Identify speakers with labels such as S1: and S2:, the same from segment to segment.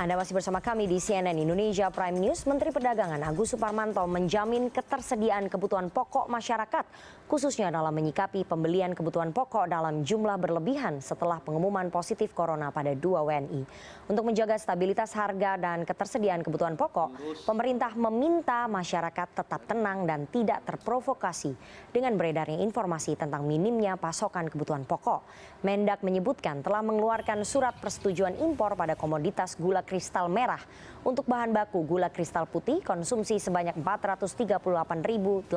S1: Anda masih bersama kami di CNN Indonesia Prime News. Menteri Perdagangan Agus Suparmanto menjamin ketersediaan kebutuhan pokok masyarakat, khususnya dalam menyikapi pembelian kebutuhan pokok dalam jumlah berlebihan setelah pengumuman positif corona pada 2 WNI. Untuk menjaga stabilitas harga dan ketersediaan kebutuhan pokok, pemerintah meminta masyarakat tetap tenang dan tidak terprovokasi dengan beredarnya informasi tentang minimnya pasokan kebutuhan pokok. Mendak menyebutkan telah mengeluarkan surat persetujuan impor pada komoditas gula kristal merah. Untuk bahan baku gula kristal putih konsumsi sebanyak 438.802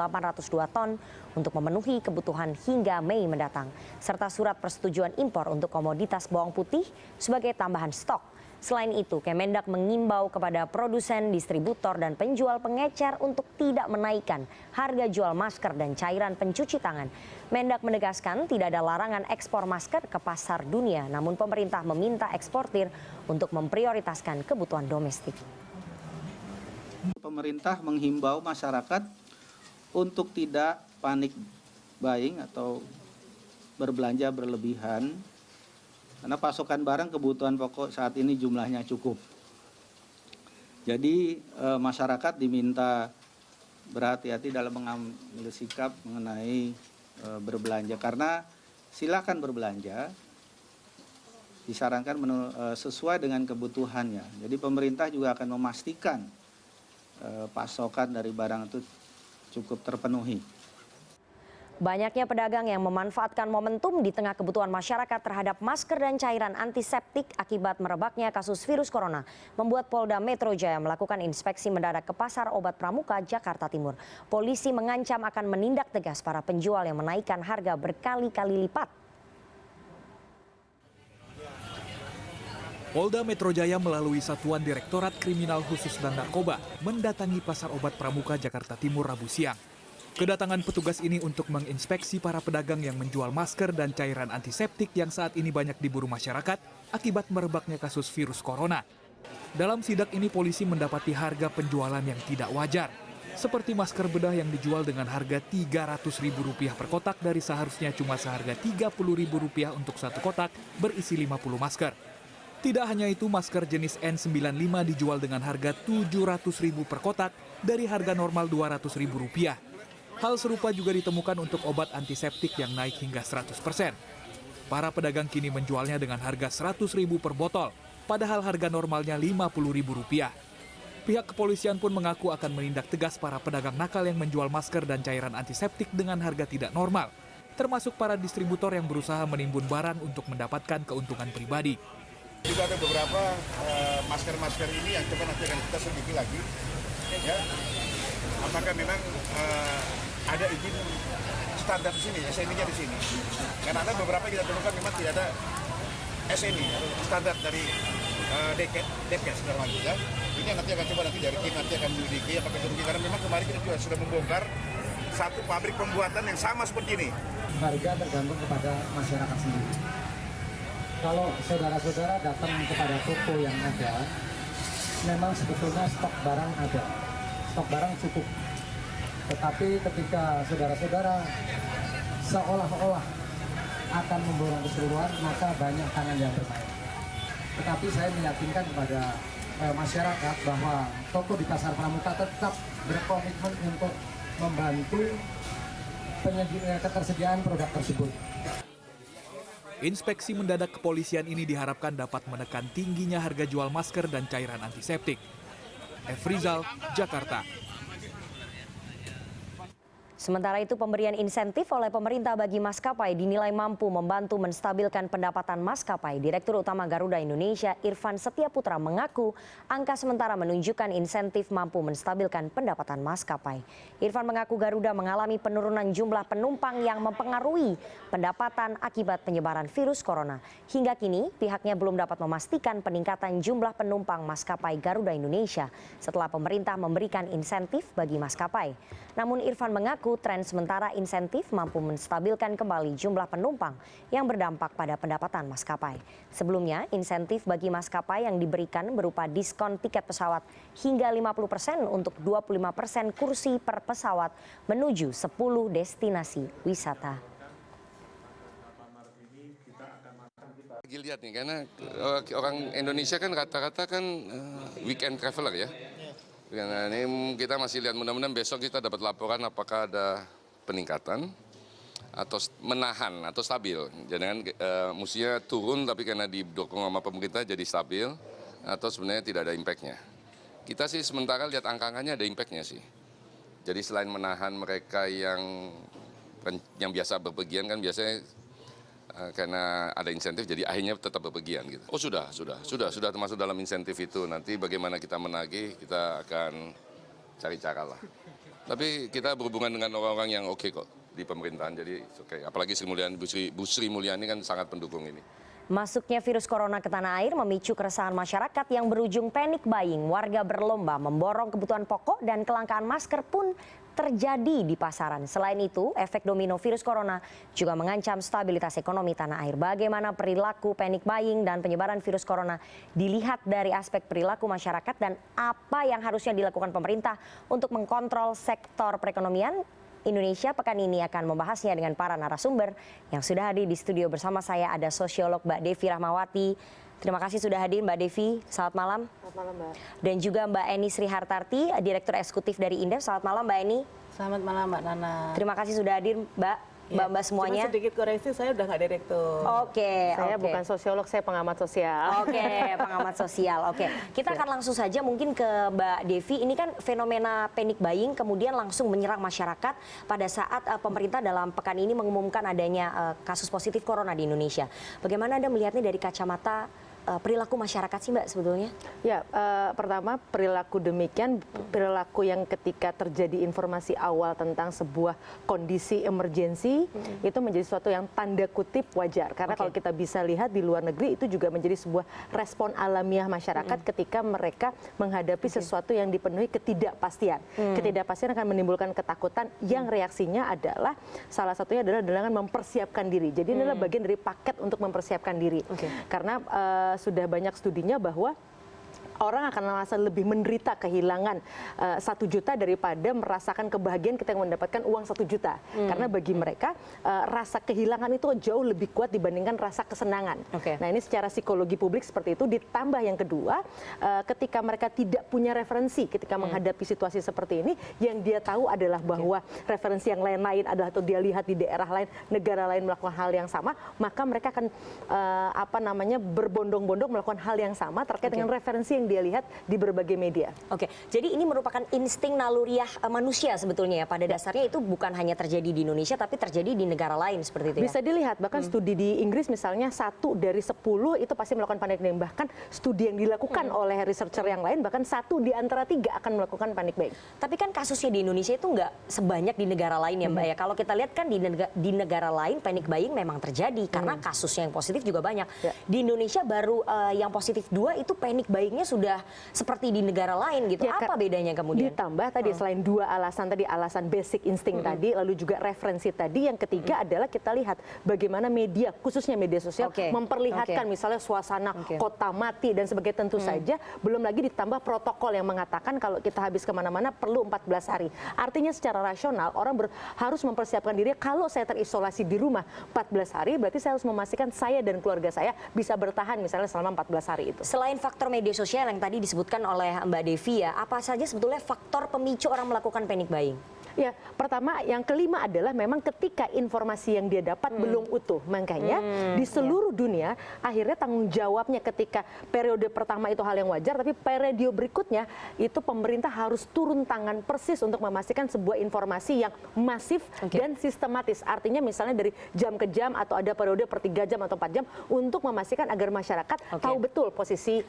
S1: ton untuk memenuhi kebutuhan hingga Mei mendatang. Serta surat persetujuan impor untuk komoditas bawang putih sebagai tambahan stok. Selain itu, Kemendak mengimbau kepada produsen, distributor, dan penjual pengecer untuk tidak menaikkan harga jual masker dan cairan pencuci tangan. Mendak menegaskan tidak ada larangan ekspor masker ke pasar dunia, namun pemerintah meminta eksportir untuk memprioritaskan kebutuhan domestik.
S2: Pemerintah menghimbau masyarakat untuk tidak panik buying atau berbelanja berlebihan, karena pasokan barang kebutuhan pokok saat ini jumlahnya cukup. Jadi masyarakat diminta berhati-hati dalam mengambil sikap mengenai berbelanja. Karena silakan berbelanja, disarankan sesuai dengan kebutuhannya. Jadi pemerintah juga akan memastikan pasokan dari barang itu cukup terpenuhi.
S1: Banyaknya pedagang yang memanfaatkan momentum di tengah kebutuhan masyarakat terhadap masker dan cairan antiseptik akibat merebaknya kasus virus corona membuat Polda Metro Jaya melakukan inspeksi mendadak ke Pasar Obat Pramuka, Jakarta Timur. Polisi mengancam akan menindak tegas para penjual yang menaikkan harga berkali-kali lipat.
S3: Polda Metro Jaya melalui Satuan Direktorat Kriminal Khusus dan Narkoba mendatangi Pasar Obat Pramuka, Jakarta Timur Rabu siang. Kedatangan petugas ini untuk menginspeksi para pedagang yang menjual masker dan cairan antiseptik yang saat ini banyak diburu masyarakat akibat merebaknya kasus virus corona. Dalam sidak ini polisi mendapati harga penjualan yang tidak wajar, seperti masker bedah yang dijual dengan harga Rp300.000 per kotak dari seharusnya cuma seharga Rp30.000 untuk satu kotak berisi 50 masker. Tidak hanya itu, masker jenis N95 dijual dengan harga Rp700.000 per kotak dari harga normal Rp200.000. Hal serupa juga ditemukan untuk obat antiseptik yang naik hingga 100%. Para pedagang kini menjualnya dengan harga Rp100.000 per botol, padahal harga normalnya Rp50.000. Pihak kepolisian pun mengaku akan menindak tegas para pedagang nakal yang menjual masker dan cairan antiseptik dengan harga tidak normal, termasuk para distributor yang berusaha menimbun barang untuk mendapatkan keuntungan pribadi.
S4: Juga ada beberapa masker-masker ini yang coba nanti akan kita selidiki lagi. Ya, apakah memang ada izin standar di sini, SNI-nya di sini? Karena ada beberapa kita temukan memang tidak ada SNI standar dari Depkes segala macam. Ya. Ini yang nanti akan coba nanti dari tim nanti akan menyelidiki apakah itu karena memang kemarin kita juga sudah membongkar satu pabrik pembuatan yang sama seperti ini.
S5: Harga tergantung kepada masyarakat sendiri. Kalau saudara-saudara datang kepada toko yang ada, memang sebetulnya stok barang ada, stok barang cukup. Tetapi ketika saudara-saudara seolah-olah akan memborong keseluruhan, maka banyak tangan yang bermain. Tetapi saya meyakinkan kepada masyarakat bahwa toko di Pasar Pramuka tetap berkomitmen untuk membantu ketersediaan produk tersebut.
S3: Inspeksi mendadak kepolisian ini diharapkan dapat menekan tingginya harga jual masker dan cairan antiseptik. F. Rizal, Jakarta.
S1: Sementara itu, pemberian insentif oleh pemerintah bagi maskapai dinilai mampu membantu menstabilkan pendapatan maskapai. Direktur Utama Garuda Indonesia, Irfan Setiaputra, mengaku angka sementara menunjukkan insentif mampu menstabilkan pendapatan maskapai. Irfan mengaku Garuda mengalami penurunan jumlah penumpang yang mempengaruhi pendapatan akibat penyebaran virus corona. Hingga kini, pihaknya belum dapat memastikan peningkatan jumlah penumpang maskapai Garuda Indonesia setelah pemerintah memberikan insentif bagi maskapai. Namun Irfan mengaku tren sementara insentif mampu menstabilkan kembali jumlah penumpang yang berdampak pada pendapatan maskapai. Sebelumnya, insentif bagi maskapai yang diberikan berupa diskon tiket pesawat hingga 50% untuk 25% kursi per pesawat menuju 10 destinasi wisata.
S6: lagi lihat nih, karena orang Indonesia kan rata-rata kan weekend traveler ya. Karena ini kita masih lihat, mudah-mudahan besok kita dapat laporan apakah ada peningkatan atau menahan atau stabil. Jangan mestinya turun tapi karena didukung sama pemerintah jadi stabil atau sebenarnya tidak ada impact-nya. Kita sih sementara lihat angka-angkanya ada impact-nya sih. Jadi selain menahan mereka yang biasa berpergian kan biasanya karena ada insentif jadi akhirnya tetap bepergian gitu. Oh sudah termasuk dalam insentif itu. Nanti bagaimana kita menagih kita akan cari cara lah. Tapi kita berhubungan dengan orang-orang yang oke kok di pemerintahan, jadi oke. Apalagi Bu Sri Mulyani kan sangat pendukung ini.
S1: Masuknya virus corona ke tanah air memicu keresahan masyarakat yang berujung panic buying. Warga berlomba memborong kebutuhan pokok dan kelangkaan masker pun terjadi di pasaran. Selain itu, efek domino virus corona juga mengancam stabilitas ekonomi tanah air. Bagaimana perilaku panic buying dan penyebaran virus corona dilihat dari aspek perilaku masyarakat dan apa yang harusnya dilakukan pemerintah untuk mengkontrol sektor perekonomian Indonesia. Pekan ini akan membahasnya dengan para narasumber yang sudah hadir di studio bersama saya. Ada sosiolog Mbak Devi Rahmawati. Terima kasih sudah hadir Mbak Devi. Selamat malam. Selamat malam Mbak. Dan juga Mbak Eni Srihartarti, Direktur Eksekutif dari Indef. Selamat malam Mbak Eni.
S7: Selamat malam Mbak Nana.
S1: Terima kasih sudah hadir Mbak. Mbak-mbak semuanya.
S7: Cuma sedikit koreksi, saya udah nggak direktur.
S1: Oke.
S8: Saya bukan sosiolog, saya pengamat sosial.
S1: Oke, pengamat sosial. Oke, kita akan langsung saja mungkin ke Mbak Devi. Ini kan fenomena panic buying kemudian langsung menyerang masyarakat pada saat pemerintah dalam pekan ini mengumumkan adanya kasus positif corona di Indonesia. Bagaimana Anda melihatnya dari kacamata perilaku masyarakat sih Mbak sebetulnya?
S8: Ya, pertama perilaku demikian, perilaku yang ketika terjadi informasi awal tentang sebuah kondisi emergensi itu menjadi sesuatu yang tanda kutip wajar. Karena kalau kita bisa lihat di luar negeri itu juga menjadi sebuah respon alamiah masyarakat ketika mereka menghadapi sesuatu yang dipenuhi ketidakpastian. Ketidakpastian akan menimbulkan ketakutan yang reaksinya adalah salah satunya adalah dengan mempersiapkan diri. Jadi ini adalah bagian dari paket untuk mempersiapkan diri. Karena sudah banyak studinya bahwa orang akan merasa lebih menderita kehilangan 1 juta daripada merasakan kebahagiaan ketika mendapatkan uang 1 juta. Karena bagi mereka rasa kehilangan itu jauh lebih kuat dibandingkan rasa kesenangan. Nah ini secara psikologi publik seperti itu. Ditambah yang kedua, ketika mereka tidak punya referensi ketika menghadapi situasi seperti ini, yang dia tahu adalah bahwa referensi yang lain-lain adalah atau dia lihat di daerah lain, negara lain melakukan hal yang sama, maka mereka akan berbondong-bondong melakukan hal yang sama terkait dengan referensi yang dia lihat di berbagai media.
S1: Oke, jadi ini merupakan insting naluriah manusia sebetulnya ya. Pada dasarnya itu bukan hanya terjadi di Indonesia, tapi terjadi di negara lain seperti itu ya?
S8: Bisa dilihat, bahkan studi di Inggris misalnya 1 dari 10 itu pasti melakukan panic buying. Bahkan studi yang dilakukan oleh researcher yang lain, bahkan 1 di antara 3 akan melakukan panic buying.
S1: Tapi kan kasusnya di Indonesia itu nggak sebanyak di negara lain ya Mbak ya. Kalau kita lihat kan di negara lain panic buying memang terjadi karena kasusnya yang positif juga banyak. Di Indonesia baru yang positif 2 itu panic buyingnya sudah seperti di negara lain gitu.
S8: Ya,
S1: apa bedanya kemudian?
S8: Ditambah tadi selain 2 alasan tadi, alasan basic instinct tadi, lalu juga referensi tadi, yang ketiga adalah kita lihat bagaimana media, khususnya media sosial, memperlihatkan misalnya suasana kota mati dan sebagainya. Tentu saja belum lagi ditambah protokol yang mengatakan kalau kita habis kemana-mana perlu 14 hari. Artinya secara rasional orang harus mempersiapkan diri, kalau saya terisolasi di rumah 14 hari berarti saya harus memastikan saya dan keluarga saya bisa bertahan misalnya selama 14 hari itu.
S1: Selain faktor media sosial yang tadi disebutkan oleh Mbak Devi ya, apa saja sebetulnya faktor pemicu orang melakukan panic buying?
S8: Ya, pertama, yang kelima adalah memang ketika informasi yang dia dapat belum utuh. Makanya di seluruh dunia akhirnya tanggung jawabnya ketika periode pertama itu hal yang wajar, tapi periode berikutnya itu pemerintah harus turun tangan persis untuk memastikan sebuah informasi yang masif dan sistematis. Artinya misalnya dari jam ke jam atau ada periode per 3 jam atau 4 jam untuk memastikan agar masyarakat tahu betul posisi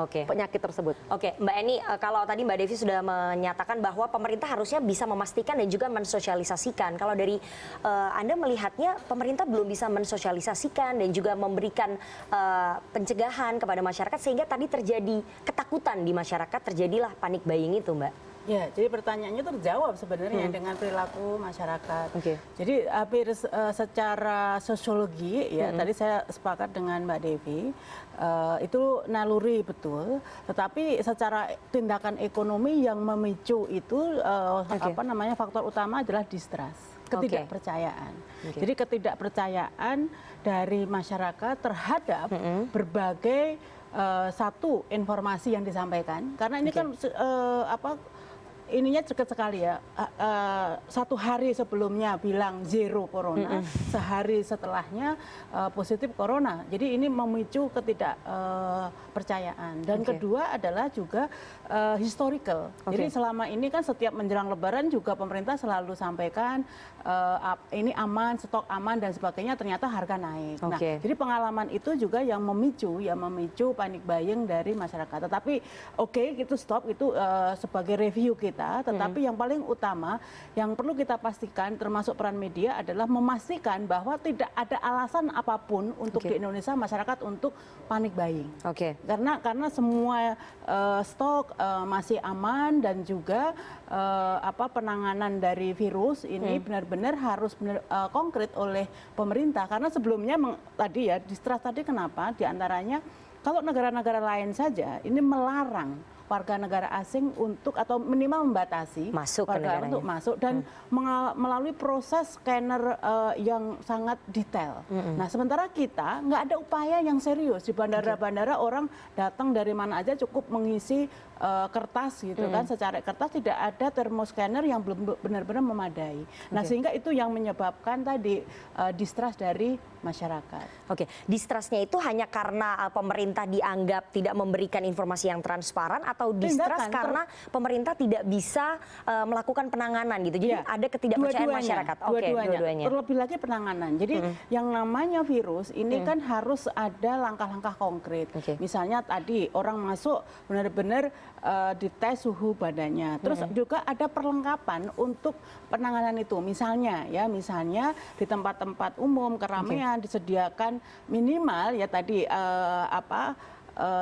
S8: penyakit tersebut.
S1: Oke, Mbak Eni, kalau tadi Mbak Devi sudah menyatakan bahwa pemerintah harusnya bisa memastikan dan juga mensosialisasikan. Kalau dari Anda melihatnya pemerintah belum bisa mensosialisasikan dan juga memberikan pencegahan kepada masyarakat sehingga tadi terjadi ketakutan di masyarakat, terjadilah panic buying itu, Mbak.
S7: Ya, jadi pertanyaannya terjawab sebenarnya dengan perilaku masyarakat. Jadi hampir secara sosiologi ya, tadi saya sepakat dengan Mbak Devi, itu naluri betul, tetapi secara tindakan ekonomi yang memicu itu faktor utama adalah distrust. ketidakpercayaan. Jadi ketidakpercayaan dari masyarakat terhadap berbagai satu informasi yang disampaikan, karena ini kan ininya dekat sekali ya. Satu hari sebelumnya bilang zero corona, sehari setelahnya positif corona. Jadi ini memicu ketidakpercayaan. Dan kedua adalah juga historical. Jadi selama ini kan setiap menjelang Lebaran juga pemerintah selalu sampaikan ini aman, stok aman dan sebagainya. Ternyata harga naik. Nah, jadi pengalaman itu juga yang memicu panic buying dari masyarakat. Tetapi itu stop, itu sebagai review kita. Tetapi yang paling utama yang perlu kita pastikan termasuk peran media adalah memastikan bahwa tidak ada alasan apapun untuk di Indonesia masyarakat untuk panic buying. Karena semua stok masih aman dan juga penanganan dari virus ini benar-benar harus konkret oleh pemerintah. Karena sebelumnya tadi ya distrust tadi kenapa? Diantaranya kalau negara-negara lain saja ini melarang warga negara asing untuk atau minimal membatasi
S1: masuk
S7: warga untuk masuk dan melalui proses scanner yang sangat detail. Nah, sementara kita nggak ada upaya yang serius di bandara-bandara orang datang dari mana aja cukup mengisi kertas gitu kan, secara kertas tidak ada thermoscanner yang belum benar-benar memadai. Nah, sehingga itu yang menyebabkan tadi distrust dari masyarakat.
S1: Distrustnya itu hanya karena pemerintah dianggap tidak memberikan informasi yang transparan atau distrust karena pemerintah tidak bisa melakukan penanganan gitu. Jadi ada ketidakpercayaan masyarakat.
S7: Dua-duanya. Terlebih lagi penanganan. Jadi yang namanya virus ini kan harus ada langkah-langkah konkret. Misalnya tadi orang masuk benar-benar dites suhu badannya. Terus juga ada perlengkapan untuk penanganan itu. Misalnya di tempat-tempat umum keramaian disediakan minimal ya tadi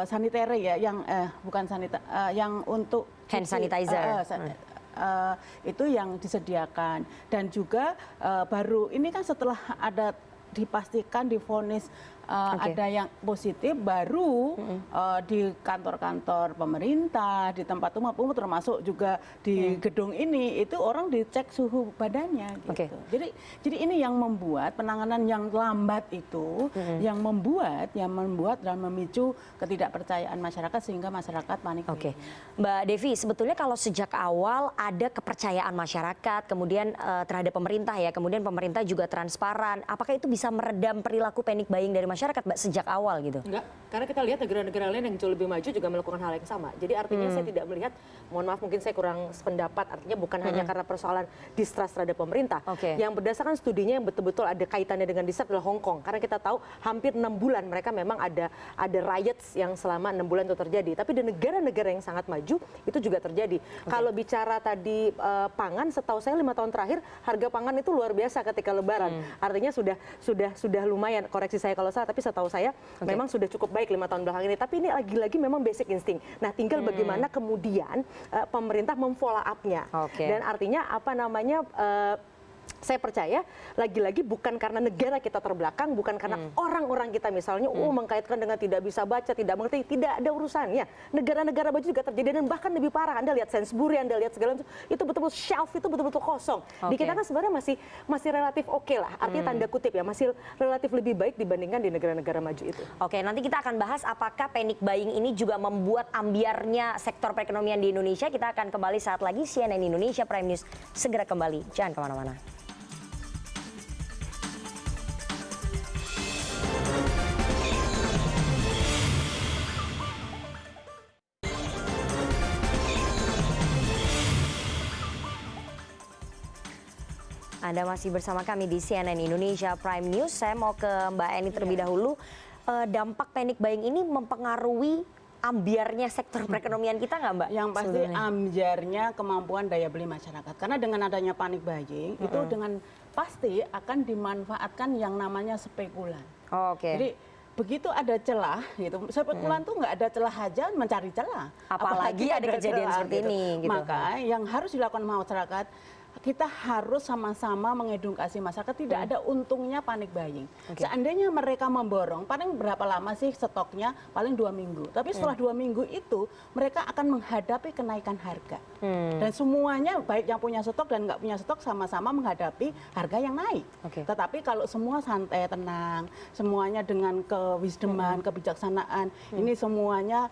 S7: saniter ya yang bukan saniter yang untuk
S1: hand sanitizer.
S7: Itu yang disediakan dan juga baru ini kan setelah ada dipastikan divonis ada yang positif baru di kantor-kantor pemerintah, di tempat umum termasuk juga di gedung ini itu orang dicek suhu badannya gitu. Jadi ini yang membuat penanganan yang lambat itu yang membuat dan memicu ketidakpercayaan masyarakat sehingga masyarakat panik.
S1: Mbak Devi, sebetulnya kalau sejak awal ada kepercayaan masyarakat kemudian terhadap pemerintah ya, kemudian pemerintah juga transparan, apakah itu bisa meredam perilaku panic buying dari masyarakat, Mbak, sejak awal gitu?
S8: Enggak, karena kita lihat negara-negara lain yang jauh lebih maju juga melakukan hal yang sama. Jadi artinya saya tidak melihat, mohon maaf mungkin saya kurang sependapat, artinya bukan hanya karena persoalan distrust terhadap pemerintah. Yang berdasarkan studinya yang betul-betul ada kaitannya dengan distrust adalah Hong Kong. Karena kita tahu hampir 6 bulan mereka memang ada riots yang selama 6 bulan itu terjadi. Tapi di negara-negara yang sangat maju itu juga terjadi. Kalau bicara tadi pangan, setahu saya 5 tahun terakhir harga pangan itu luar biasa ketika Lebaran. Artinya sudah lumayan, koreksi saya kalau salah, tapi setahu saya memang sudah cukup baik 5 tahun belakang ini. Tapi ini lagi-lagi memang basic insting. Nah, tinggal bagaimana kemudian pemerintah memfollow up-nya. Dan artinya saya percaya lagi-lagi bukan karena negara kita terbelakang, bukan karena orang-orang kita misalnya mengkaitkan dengan tidak bisa baca, tidak mengerti, tidak ada urusannya. Negara-negara maju juga terjadi dan bahkan lebih parah. Anda lihat Sainsbury, Anda lihat segala macam, itu betul-betul shelf itu betul-betul kosong. Di kita kan sebenarnya masih relatif oke lah, artinya tanda kutip ya, masih relatif lebih baik dibandingkan di negara-negara maju itu.
S1: Nanti kita akan bahas apakah panic buying ini juga membuat ambiarnya sektor perekonomian di Indonesia. Kita akan kembali saat lagi. CNN Indonesia Prime News segera kembali, jangan kemana-mana. Anda masih bersama kami di CNN Indonesia Prime News. Saya mau ke Mbak Eni terlebih dahulu. Dampak panic buying ini mempengaruhi ambiarnya sektor perekonomian kita nggak, Mbak?
S7: Yang pasti ambiarnya kemampuan daya beli masyarakat. Karena dengan adanya panic buying itu dengan pasti akan dimanfaatkan yang namanya spekulan. Jadi begitu ada celah gitu, spekulan tuh nggak ada celah aja mencari celah.
S1: Apalagi ada kejadian seperti ini. Gitu.
S7: Maka yang harus dilakukan masyarakat kita harus sama-sama mengedukasi masyarakat, tidak ada untungnya panik buying. Seandainya mereka memborong, paling berapa lama sih stoknya? Paling 2 minggu. Tapi setelah 2 minggu itu, mereka akan menghadapi kenaikan harga. Dan semuanya, baik yang punya stok dan nggak punya stok, sama-sama menghadapi harga yang naik. Tetapi kalau semua santai, tenang, semuanya dengan kewisdoman, kebijaksanaan, ini semuanya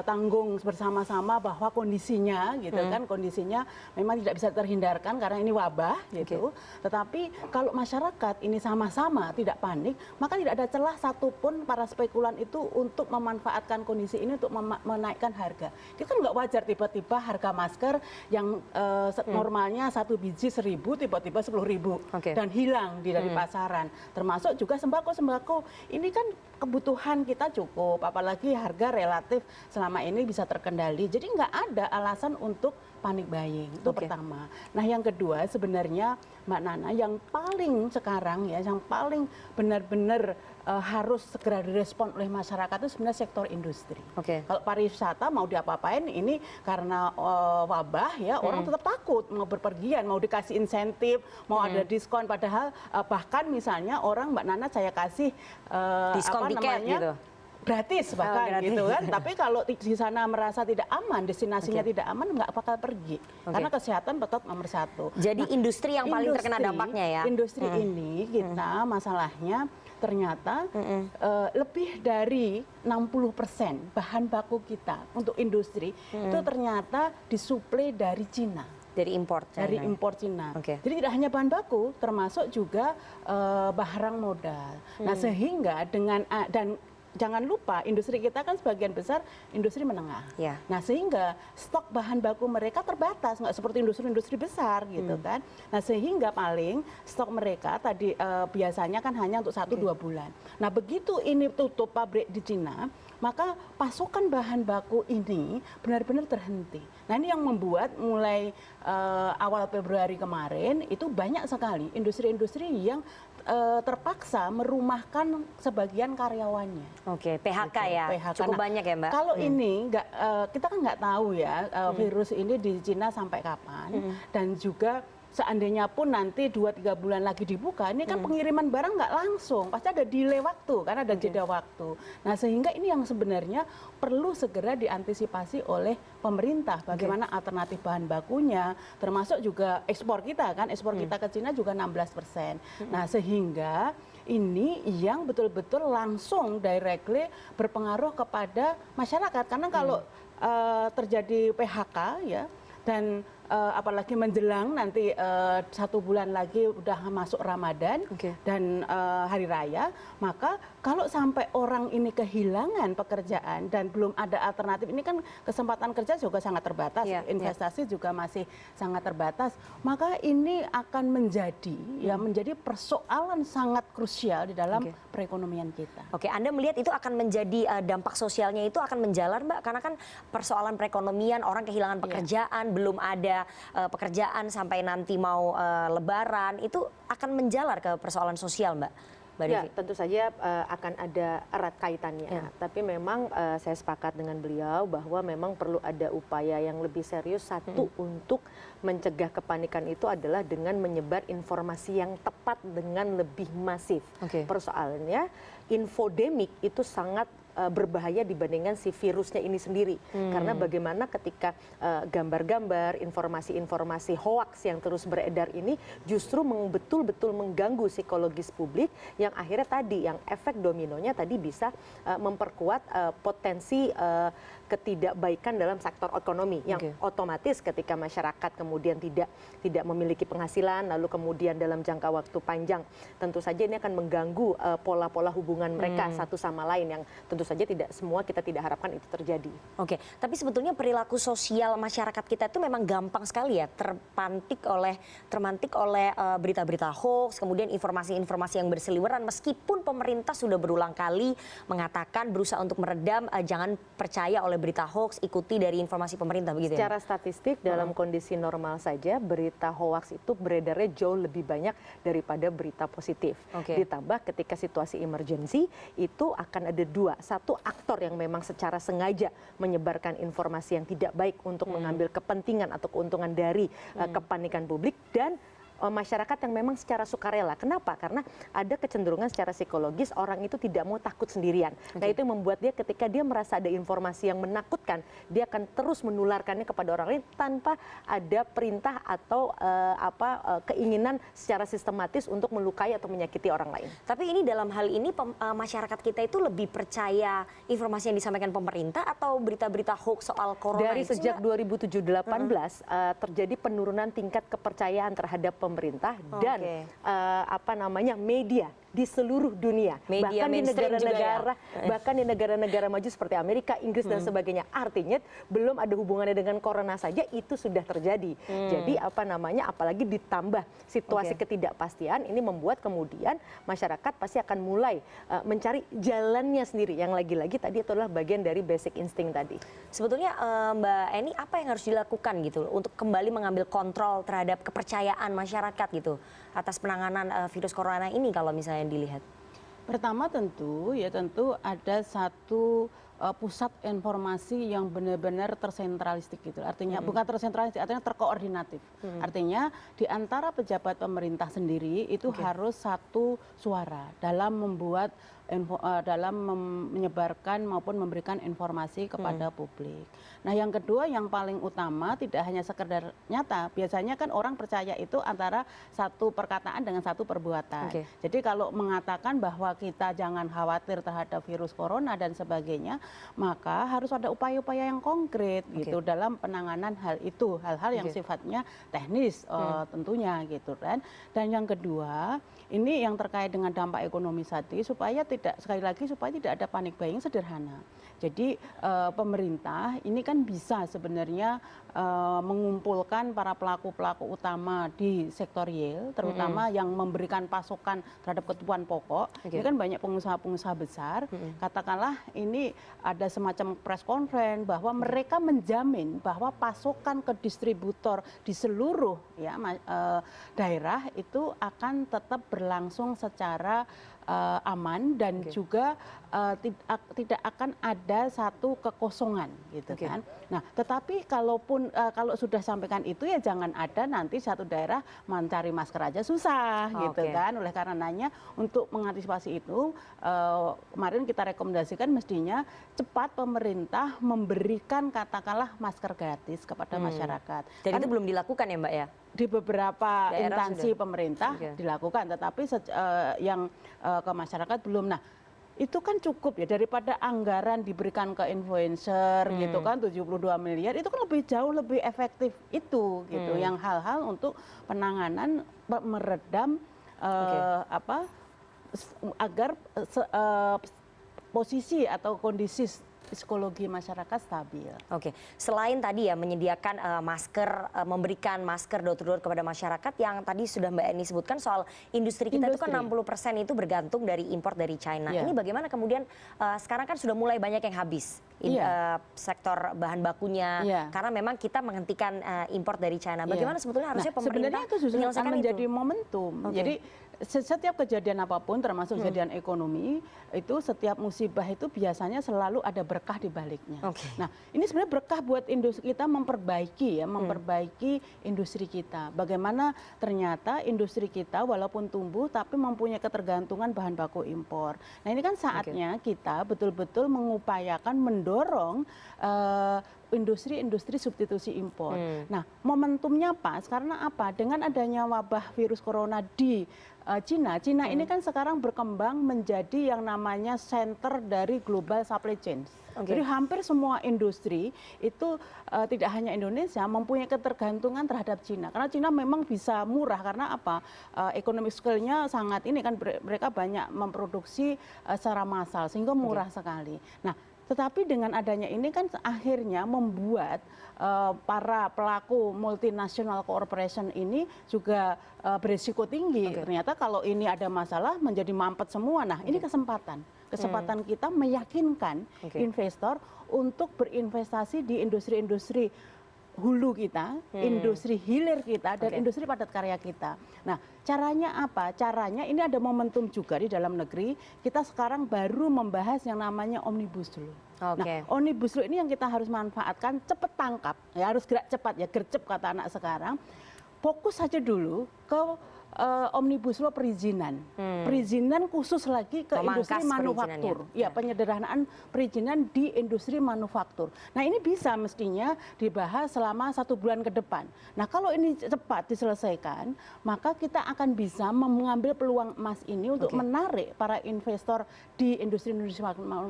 S7: tanggung bersama-sama bahwa kondisinya, gitu kan, kondisinya memang tidak bisa terhindarkan karena ini wabah gitu. Tetapi kalau masyarakat ini sama-sama tidak panik, maka tidak ada celah satupun para spekulan itu untuk memanfaatkan kondisi ini untuk menaikkan harga. Kita nggak wajar tiba-tiba harga masker yang normalnya 1 biji 1.000 tiba-tiba 10.000 dan hilang dari pasaran. Termasuk juga sembako. Ini kan kebutuhan kita cukup, apalagi harga relatif selama ini bisa terkendali. Jadi nggak ada alasan untuk panik buying, itu pertama. Nah yang kedua sebenarnya Mbak Nana, yang paling sekarang ya, yang paling benar-benar harus segera direspon oleh masyarakat itu sebenarnya sektor industri. Kalau pariwisata mau diapa-apain, ini karena wabah ya, orang tetap takut mau berpergian, mau dikasih insentif, mau ada diskon, padahal bahkan misalnya orang, Mbak Nana, saya kasih
S1: diskon tiket gitu,
S7: gratis bahkan gitu kan. Tapi kalau di sana merasa tidak aman, destinasinya tidak aman, nggak bakal pergi. Karena kesehatan tetap nomor 1.
S1: Jadi industri yang paling terkena dampaknya ya.
S7: Industri ini kita masalahnya ternyata lebih dari 60% bahan baku kita untuk industri itu ternyata disuplai dari Cina.
S1: Dari impor China.
S7: Dari impor Cina. Jadi tidak hanya bahan baku, termasuk juga barang modal. Nah sehingga dengan dan jangan lupa industri kita kan sebagian besar industri menengah. Nah sehingga stok bahan baku mereka terbatas, nggak seperti industri-industri besar gitu kan. Nah sehingga paling stok mereka tadi biasanya kan hanya untuk 1-2 bulan. Nah begitu ini tutup pabrik di Cina, maka pasokan bahan baku ini benar-benar terhenti. Nah ini yang membuat mulai awal Februari kemarin itu banyak sekali industri-industri yang terpaksa merumahkan sebagian karyawannya.
S1: PHK ya, cukup banyak ya Mbak.
S7: Kalau ini nggak, kita kan nggak tahu ya virus ini di Cina sampai kapan, dan juga seandainya pun nanti 2-3 bulan lagi dibuka, ini kan pengiriman barang nggak langsung, pasti ada delay waktu, kan ada jeda waktu. Nah sehingga ini yang sebenarnya perlu segera diantisipasi oleh pemerintah, bagaimana alternatif bahan bakunya, termasuk juga ekspor kita kan, ekspor kita ke Cina juga 16%. Nah sehingga ini yang betul-betul langsung directly berpengaruh kepada masyarakat, karena kalau terjadi PHK ya, dan apalagi menjelang nanti 1 bulan lagi udah masuk Ramadan dan hari raya, maka kalau sampai orang ini kehilangan pekerjaan dan belum ada alternatif, ini kan kesempatan kerja juga sangat terbatas, investasi juga masih sangat terbatas, maka ini akan menjadi persoalan sangat krusial di dalam perekonomian kita.
S1: Anda melihat itu akan menjadi dampak sosialnya itu akan menjalar Mbak, karena kan persoalan perekonomian, orang kehilangan pekerjaan, belum ada pekerjaan sampai nanti mau Lebaran, itu akan menjalar ke persoalan sosial Mbak Devi.
S8: Ya, tentu saja akan ada erat kaitannya. Tapi memang saya sepakat dengan beliau bahwa memang perlu ada upaya yang lebih serius. Satu, untuk mencegah kepanikan itu adalah dengan menyebar informasi yang tepat dengan lebih masif. Persoalannya, infodemik itu sangat berbahaya dibandingkan si virusnya ini sendiri. Karena bagaimana ketika gambar-gambar, informasi-informasi hoaks yang terus beredar ini justru betul-betul mengganggu psikologis publik, yang akhirnya tadi, yang efek dominonya tadi bisa memperkuat potensi ketidakbaikan dalam sektor ekonomi, yang otomatis ketika masyarakat kemudian tidak memiliki penghasilan, lalu kemudian dalam jangka waktu panjang, tentu saja ini akan mengganggu pola-pola hubungan mereka satu sama lain, yang tentu saja kita tidak harapkan itu terjadi.
S1: Tapi sebetulnya perilaku sosial masyarakat kita itu memang gampang sekali ya termantik oleh berita-berita hoax, kemudian informasi-informasi yang berseliweran, meskipun pemerintah sudah berulang kali mengatakan berusaha untuk meredam, jangan percaya oleh berita hoax, ikuti dari informasi pemerintah, begitu ya?
S8: Secara statistik dalam kondisi normal saja berita hoax itu beredarnya jauh lebih banyak daripada berita positif. Ditambah ketika situasi emergency itu akan ada 2. satu aktor yang memang secara sengaja menyebarkan informasi yang tidak baik untuk mengambil kepentingan atau keuntungan dari kepanikan publik, dan masyarakat yang memang secara sukarela. Kenapa? Karena ada kecenderungan secara psikologis orang itu tidak mau takut sendirian. Nah, itu yang membuat dia ketika dia merasa ada informasi yang menakutkan, dia akan terus menularkannya kepada orang lain tanpa ada perintah atau keinginan secara sistematis untuk melukai atau menyakiti orang lain.
S1: Tapi ini dalam hal ini masyarakat kita itu lebih percaya informasi yang disampaikan pemerintah atau berita-berita hoax soal corona?
S8: Dari sejak 2017-18 terjadi penurunan tingkat kepercayaan terhadap pemerintah dan media di seluruh dunia,
S1: media
S8: bahkan di negara-negara maju seperti Amerika, Inggris dan sebagainya. Artinya belum ada hubungannya dengan corona saja itu sudah terjadi. Jadi apalagi ditambah situasi ketidakpastian ini membuat kemudian masyarakat pasti akan mulai mencari jalannya sendiri. Yang lagi-lagi tadi itu adalah bagian dari basic instinct tadi.
S1: Sebetulnya Mbak Eni, apa yang harus dilakukan gitu untuk kembali mengambil kontrol terhadap kepercayaan masyarakat gitu atas penanganan virus corona ini kalau misalnya dilihat?
S7: Pertama tentu ada satu pusat informasi yang benar-benar tersentralistik gitu. Artinya bukan tersentralistik, artinya terkoordinatif. Artinya di antara pejabat pemerintah sendiri itu harus satu suara dalam membuat menyebarkan maupun memberikan informasi kepada publik. Nah, yang kedua yang paling utama tidak hanya sekedar nyata. Biasanya kan orang percaya itu antara satu perkataan dengan satu perbuatan. Jadi kalau mengatakan bahwa kita jangan khawatir terhadap virus corona dan sebagainya, maka harus ada upaya-upaya yang konkret gitu dalam penanganan hal itu, hal-hal yang sifatnya teknis tentunya gitu kan. Dan yang kedua, ini yang terkait dengan dampak ekonomi tadi supaya tidak ada panic buying sederhana. Jadi pemerintah ini kan bisa sebenarnya mengumpulkan para pelaku-pelaku utama di sektor real, terutama yang memberikan pasokan terhadap kebutuhan pokok. Ini kan banyak pengusaha-pengusaha besar. Katakanlah ini ada semacam press conference bahwa mereka menjamin bahwa pasokan ke distributor di seluruh daerah itu akan tetap berlangsung secara aman dan juga tidak akan ada satu kekosongan gitu kan. Nah, tetapi kalau sudah sampaikan itu ya jangan ada nanti satu daerah mencari masker aja susah gitu kan. Oleh karenanya untuk mengantisipasi itu kemarin kita rekomendasikan mestinya cepat pemerintah memberikan katakanlah masker gratis kepada masyarakat.
S1: Jadi itu belum dilakukan ya, Mbak ya?
S7: Di beberapa
S1: daerah
S7: instansi pemerintah dilakukan, tetapi yang ke masyarakat belum. Nah, itu kan cukup ya daripada anggaran diberikan ke influencer gitu kan 72 miliar, itu kan jauh lebih efektif itu gitu, yang hal-hal untuk penanganan meredam agar posisi atau kondisi psikologi masyarakat stabil.
S1: Selain tadi ya menyediakan masker, memberikan masker door to door kepada masyarakat, yang tadi sudah Mbak Eni sebutkan soal industri kita itu kan 60% itu bergantung dari impor dari China. Ini bagaimana kemudian sekarang kan sudah mulai banyak yang habis sektor bahan bakunya karena memang kita menghentikan impor dari China. Bagaimana sebetulnya harusnya pemerintah menyelesaikan itu?
S7: Menjadi momentum. Jadi setiap kejadian apapun termasuk kejadian ekonomi itu setiap musibah itu biasanya selalu ada berkah di baliknya. Nah, ini sebenarnya berkah buat industri kita memperbaiki industri kita. Bagaimana ternyata industri kita walaupun tumbuh tapi mempunyai ketergantungan bahan baku impor. Nah, ini kan saatnya kita betul-betul mengupayakan mendorong industri-industri substitusi impor. Nah, momentumnya pas karena apa? Dengan adanya wabah virus corona di Cina ini kan sekarang berkembang menjadi yang namanya center dari global supply chain. Jadi hampir semua industri itu tidak hanya Indonesia mempunyai ketergantungan terhadap Cina. Karena Cina memang bisa murah karena apa? Ekonomi scale-nya sangat ini kan mereka banyak memproduksi secara massal sehingga murah sekali. Nah, tetapi dengan adanya ini kan akhirnya membuat para pelaku multinational corporation ini juga berisiko tinggi. Ternyata kalau ini ada masalah menjadi mampet semua. Nah, ini kesempatan kita meyakinkan investor untuk berinvestasi di industri-industri hulu kita, industri hilir kita, dan industri padat karya kita. Nah, caranya apa? Caranya ini ada momentum juga di dalam negeri. Kita sekarang baru membahas yang namanya Omnibus Law. Nah, Omnibus Law ini yang kita harus manfaatkan, cepet tangkap, ya harus gerak cepat ya, gercep kata anak sekarang. Fokus saja dulu ke Omnibus Law perizinan. Perizinan khusus lagi ke industri manufaktur. Ya, penyederhanaan perizinan di industri manufaktur. Nah, ini bisa mestinya dibahas selama 1 bulan ke depan. Nah, kalau ini cepat diselesaikan, maka kita akan bisa mengambil peluang emas ini untuk menarik para investor di industri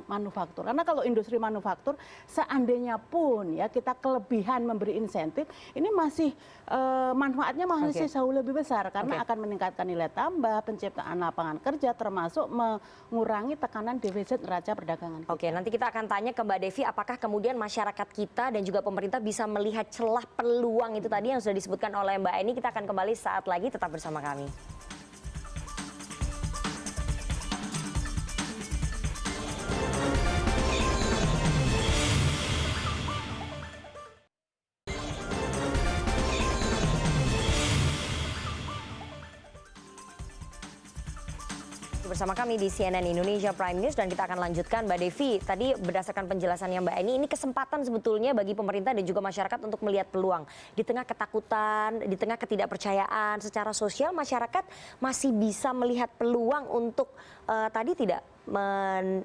S7: manufaktur. Karena kalau industri manufaktur, seandainya pun ya kita kelebihan memberi insentif, ini masih manfaatnya masih jauh lebih besar karena akan meningkatkan nilai tambah, penciptaan lapangan kerja, termasuk mengurangi tekanan defisit neraca perdagangan kita.
S1: Oke, nanti kita akan tanya ke Mbak Devi, apakah kemudian masyarakat kita dan juga pemerintah bisa melihat celah peluang itu tadi yang sudah disebutkan oleh Mbak Eni. Kita akan kembali saat lagi, tetap bersama kami. Bersama kami di CNN Indonesia Prime News dan kita akan lanjutkan Mbak Devi. Tadi berdasarkan penjelasannya Mbak Eni, ini kesempatan sebetulnya bagi pemerintah dan juga masyarakat untuk melihat peluang. Di tengah ketakutan, di tengah ketidakpercayaan secara sosial, masyarakat masih bisa melihat peluang untuk tadi tidak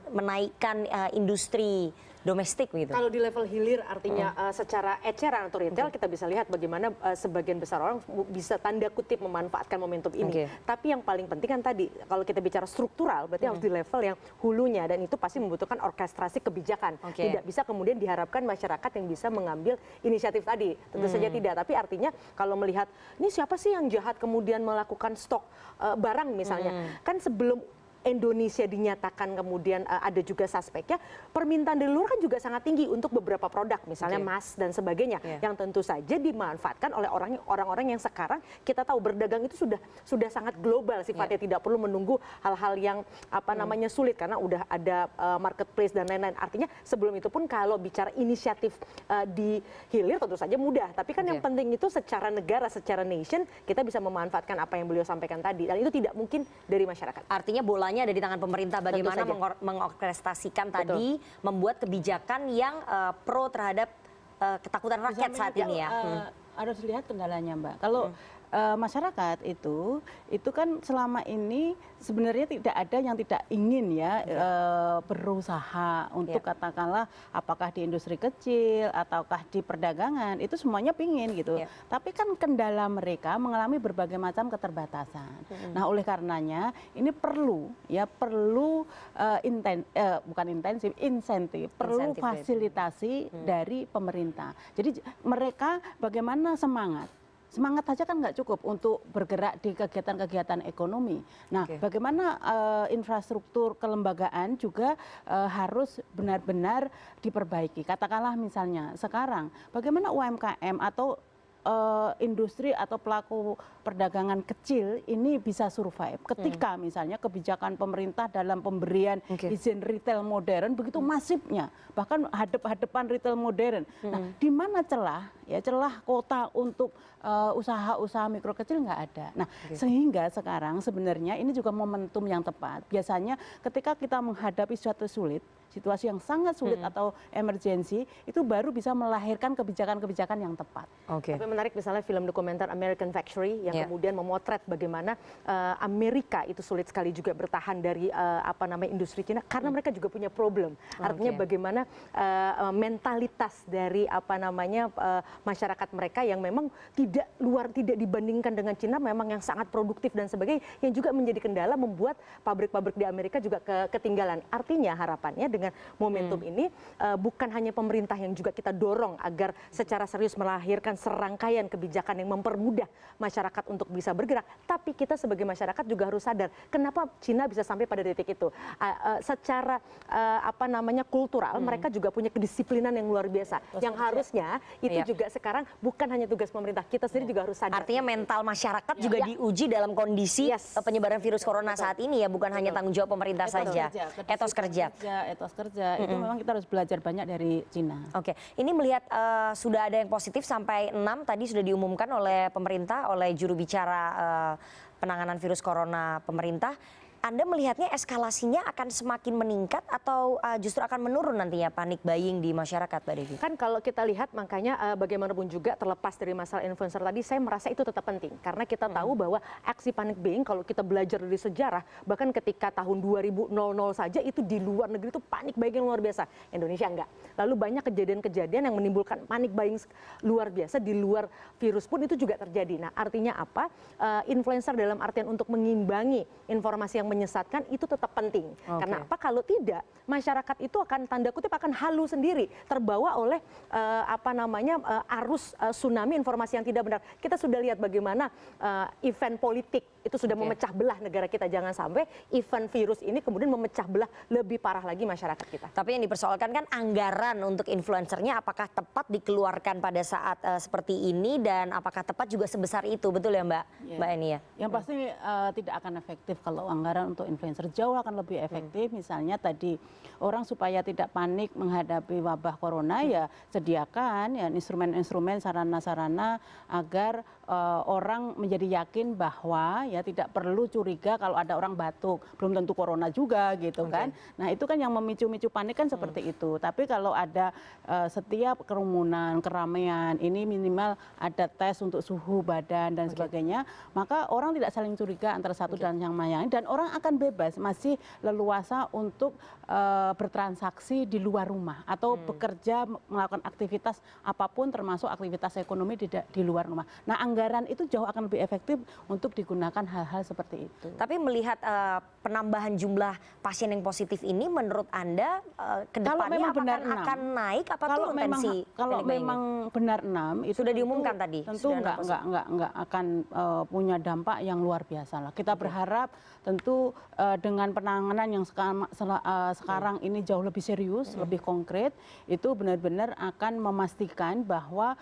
S1: menaikkan industri domestik gitu.
S8: Kalau di level hilir artinya secara eceran atau retail kita bisa lihat bagaimana sebagian besar orang bisa tanda kutip memanfaatkan momentum ini. Tapi yang paling penting kan tadi kalau kita bicara struktural berarti harus di level yang hulunya dan itu pasti membutuhkan orkestrasi kebijakan. Tidak bisa kemudian diharapkan masyarakat yang bisa mengambil inisiatif tadi. Tentu saja tidak. Tapi artinya kalau melihat ini siapa sih yang jahat kemudian melakukan stok barang misalnya. Kan sebelum Indonesia dinyatakan kemudian ada juga suspeknya, permintaan dari luar kan juga sangat tinggi untuk beberapa produk, misalnya emas dan sebagainya, yang tentu saja dimanfaatkan oleh orang-orang yang sekarang kita tahu berdagang itu sudah sangat global sifatnya, tidak perlu menunggu hal-hal yang apa namanya sulit karena udah ada marketplace dan lain-lain. Artinya sebelum itu pun kalau bicara inisiatif di hilir tentu saja mudah, tapi kan yang penting itu secara negara, secara nation kita bisa memanfaatkan apa yang beliau sampaikan tadi dan itu tidak mungkin dari masyarakat.
S1: Artinya bolanya ada di tangan pemerintah bagaimana mengorkestrasikan tadi, membuat kebijakan yang pro terhadap ketakutan rakyat saat ini ya.
S7: Harus lihat kendalanya Mbak. Kalau masyarakat itu kan selama ini sebenarnya tidak ada yang tidak ingin ya berusaha untuk katakanlah apakah di industri kecil ataukah di perdagangan itu semuanya pingin gitu. Tapi kan kendala mereka mengalami berbagai macam keterbatasan. Nah oleh karenanya ini perlu insentif, perlu fasilitasi dari pemerintah. Jadi mereka bagaimana semangat saja kan nggak cukup untuk bergerak di kegiatan-kegiatan ekonomi. Nah, bagaimana infrastruktur kelembagaan juga harus benar-benar diperbaiki. Katakanlah misalnya sekarang, bagaimana UMKM atau industri atau pelaku perdagangan kecil ini bisa survive ketika misalnya kebijakan pemerintah dalam pemberian izin retail modern begitu masifnya, bahkan hadap-hadapan retail modern. Nah, di mana celah kota untuk usaha-usaha mikro kecil nggak ada. Nah, sehingga sekarang sebenarnya ini juga momentum yang tepat. Biasanya ketika kita menghadapi situasi yang sangat sulit atau emergensi, itu baru bisa melahirkan kebijakan-kebijakan yang tepat.
S8: Tapi menarik misalnya film dokumenter American Factory yang kemudian memotret bagaimana Amerika itu sulit sekali juga bertahan dari industri Cina karena mereka juga punya problem. Artinya bagaimana mentalitas dari masyarakat mereka yang memang tidak dibandingkan dengan Cina memang yang sangat produktif dan sebagainya yang juga menjadi kendala membuat pabrik-pabrik di Amerika juga ketinggalan. Artinya harapannya dengan momentum ini bukan hanya pemerintah yang juga kita dorong agar secara serius melahirkan serangkaian kebijakan yang mempermudah masyarakat untuk bisa bergerak, tapi kita sebagai masyarakat juga harus sadar kenapa Cina bisa sampai pada titik itu. Secara kultural mereka juga punya kedisiplinan yang luar biasa yang harusnya itu juga sekarang bukan hanya tugas pemerintah, kita sendiri juga harus sadar.
S1: Artinya mental masyarakat juga diuji dalam kondisi penyebaran virus corona saat ini ya, bukan hanya tanggung jawab pemerintah saja. Etos kerja.
S7: Etos kerja itu memang kita harus belajar banyak dari Cina.
S1: Oke, ini melihat sudah ada yang positif sampai 6 tadi sudah diumumkan oleh pemerintah, oleh juru bicara penanganan virus corona pemerintah. Anda melihatnya eskalasinya akan semakin meningkat atau justru akan menurun nantinya panic buying di masyarakat, Mbak Devi?
S8: Kan kalau kita lihat makanya bagaimanapun juga terlepas dari masalah influencer tadi, saya merasa itu tetap penting. Karena kita tahu bahwa aksi panic buying kalau kita belajar dari sejarah, bahkan ketika tahun 2000 saja itu di luar negeri itu panic buying yang luar biasa. Indonesia enggak. Lalu banyak kejadian-kejadian yang menimbulkan panic buying luar biasa di luar virus pun itu juga terjadi. Nah artinya apa? Influencer dalam artian untuk mengimbangi informasi yang menyesatkan itu tetap penting. Karena apa? Kalau tidak, masyarakat itu akan tanda kutip akan halu sendiri, terbawa oleh arus tsunami informasi yang tidak benar. Kita sudah lihat bagaimana event politik itu sudah memecah belah negara kita. Jangan sampai event virus ini kemudian memecah belah lebih parah lagi masyarakat kita.
S1: Tapi yang dipersoalkan kan anggaran untuk influencernya apakah tepat dikeluarkan pada saat seperti ini dan apakah tepat juga sebesar itu, betul ya Mbak Eni ya?
S7: Yang pasti tidak akan efektif kalau anggaran untuk influencer, jauh akan lebih efektif. Misalnya tadi orang supaya tidak panik menghadapi wabah corona ya sediakan ya instrumen-instrumen, sarana-sarana agar orang menjadi yakin bahwa ya tidak perlu curiga kalau ada orang batuk, belum tentu corona juga gitu kan. Nah itu kan yang memicu-micu panik kan seperti itu. Tapi kalau ada setiap kerumunan, keramaian, ini minimal ada tes untuk suhu badan dan sebagainya, maka orang tidak saling curiga antara satu dan yang lain, dan orang akan bebas, masih leluasa untuk bertransaksi di luar rumah atau bekerja, melakukan aktivitas apapun termasuk aktivitas ekonomi di luar rumah. Nah anggaran itu jauh akan lebih efektif untuk digunakan hal-hal seperti itu.
S1: Tapi melihat penambahan jumlah pasien yang positif ini menurut Anda ke depannya akan naik apa turun tensi?
S7: Kalau memang benar 6 itu
S1: sudah diumumkan tadi.
S7: Tentu nggak akan punya dampak yang luar biasa lah. Kita berharap tentu dengan penanganan yang sekarang ini jauh lebih serius, lebih konkret, itu benar-benar akan memastikan bahwa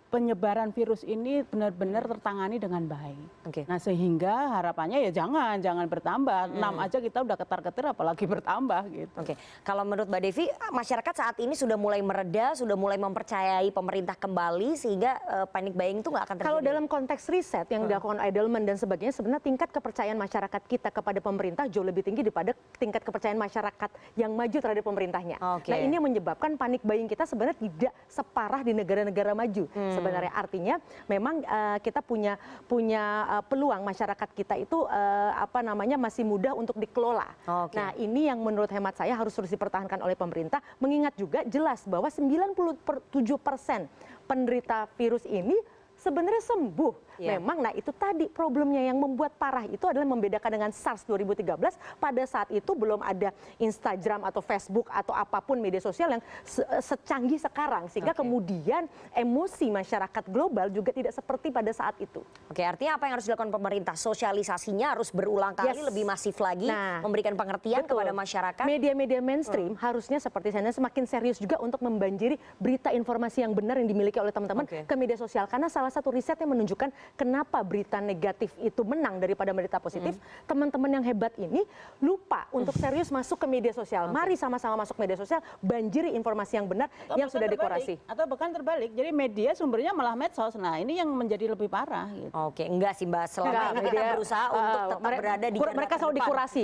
S7: penyebaran virus ini benar-benar tertangani dengan baik. Nah sehingga harapannya ya jangan bertambah. 6 aja kita udah ketar-ketir apalagi bertambah gitu.
S1: Kalau menurut Mbak Devi, masyarakat saat ini sudah mulai mereda, sudah mulai mempercayai pemerintah kembali sehingga panic buying itu nggak akan terjadi.
S8: Kalau dalam konteks riset yang dilakukan Edelman dan sebagainya, sebenarnya tingkat kepercayaan masyarakat kita kepada pemerintah jauh lebih tinggi daripada tingkat kepercayaan masyarakat yang maju terhadap pemerintahnya. Nah ini yang menyebabkan panic buying kita sebenarnya tidak separah di negara-negara maju. Sebenarnya artinya memang kita punya peluang masyarakat kita itu masih mudah untuk dikelola. Nah ini yang menurut hemat saya harus terus dipertahankan oleh pemerintah, mengingat juga jelas bahwa 97% penderita virus ini sebenarnya sembuh. Memang nah itu tadi problemnya yang membuat parah itu adalah membedakan dengan SARS 2013. Pada saat itu belum ada Instagram atau Facebook atau apapun media sosial yang secanggih sekarang, sehingga kemudian emosi masyarakat global juga tidak seperti pada saat itu.
S1: Artinya apa yang harus dilakukan pemerintah? Sosialisasinya harus berulang kali, lebih masif lagi, memberikan pengertian kepada masyarakat.
S8: Media-media mainstream harusnya seperti saya semakin serius juga untuk membanjiri berita informasi yang benar yang dimiliki oleh teman-teman ke media sosial. Karena salah satu riset yang menunjukkan kenapa berita negatif itu menang daripada berita positif. Teman-teman yang hebat ini lupa untuk serius masuk ke media sosial. Mari sama-sama masuk media sosial, banjiri informasi yang benar yang sudah dekorasi.
S7: Atau bahkan terbalik, jadi media sumbernya malah medsos. Nah ini yang menjadi lebih parah. Gitu.
S1: Enggak sih Mbak, selama ini kita berusaha untuk tetap berada di
S8: mereka selalu dikurasi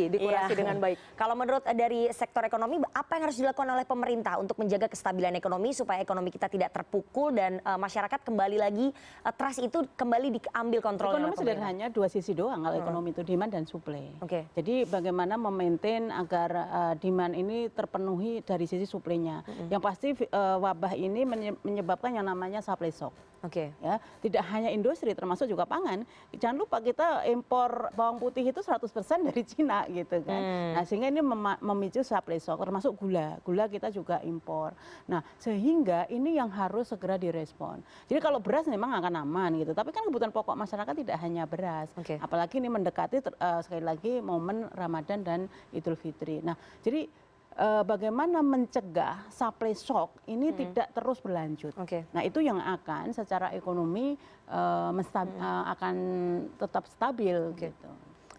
S8: dengan baik.
S1: Kalau menurut dari sektor ekonomi, apa yang harus dilakukan oleh pemerintah untuk menjaga kestabilan ekonomi supaya ekonomi kita tidak terpukul dan masyarakat kembali lagi trust itu kembali diambil kontrol.
S7: Ekonomi sederhananya dua sisi doang kalau ekonomi itu demand dan supply. Jadi bagaimana memaintain agar demand ini terpenuhi dari sisi suplainya. Yang pasti wabah ini menyebabkan yang namanya supply shock. Ya, tidak hanya industri termasuk juga pangan. Jangan lupa kita impor bawang putih itu 100% dari Cina gitu kan. Nah, sehingga ini memicu supply shock termasuk gula. Gula kita juga impor. Nah, sehingga ini yang harus segera direspon. Jadi kalau beras memang akan aman gitu. Tapi kan kebutuhan pokok masyarakat tidak hanya beras. Apalagi ini mendekati sekali lagi momen Ramadan dan Idul Fitri. Nah, jadi bagaimana mencegah supply shock ini tidak terus berlanjut. Nah itu yang akan secara ekonomi akan tetap stabil gitu.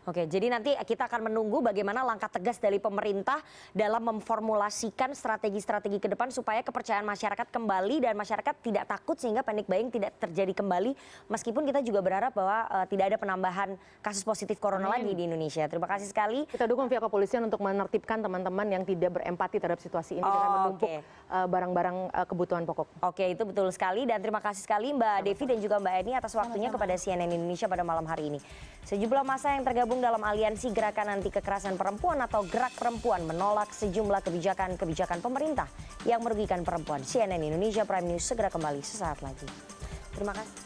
S1: Oke, jadi nanti kita akan menunggu bagaimana langkah tegas dari pemerintah dalam memformulasikan strategi-strategi ke depan supaya kepercayaan masyarakat kembali dan masyarakat tidak takut sehingga panic buying tidak terjadi kembali. Meskipun kita juga berharap bahwa tidak ada penambahan kasus positif corona lagi di Indonesia. Terima kasih sekali.
S8: Kita dukung pihak kepolisian untuk menertibkan teman-teman yang tidak berempati terhadap situasi ini dengan menumpuk barang-barang kebutuhan pokok.
S1: Oke, itu betul sekali dan terima kasih sekali Mbak Devi dan juga Mbak Eni atas waktunya kepada CNN Indonesia pada malam hari ini. Sejumlah massa yang tergabung dalam aliansi Gerakan Anti Kekerasan Perempuan atau Gerak Perempuan menolak sejumlah kebijakan pemerintah yang merugikan perempuan. CNN Indonesia Prime News segera kembali sesaat lagi. Terima kasih.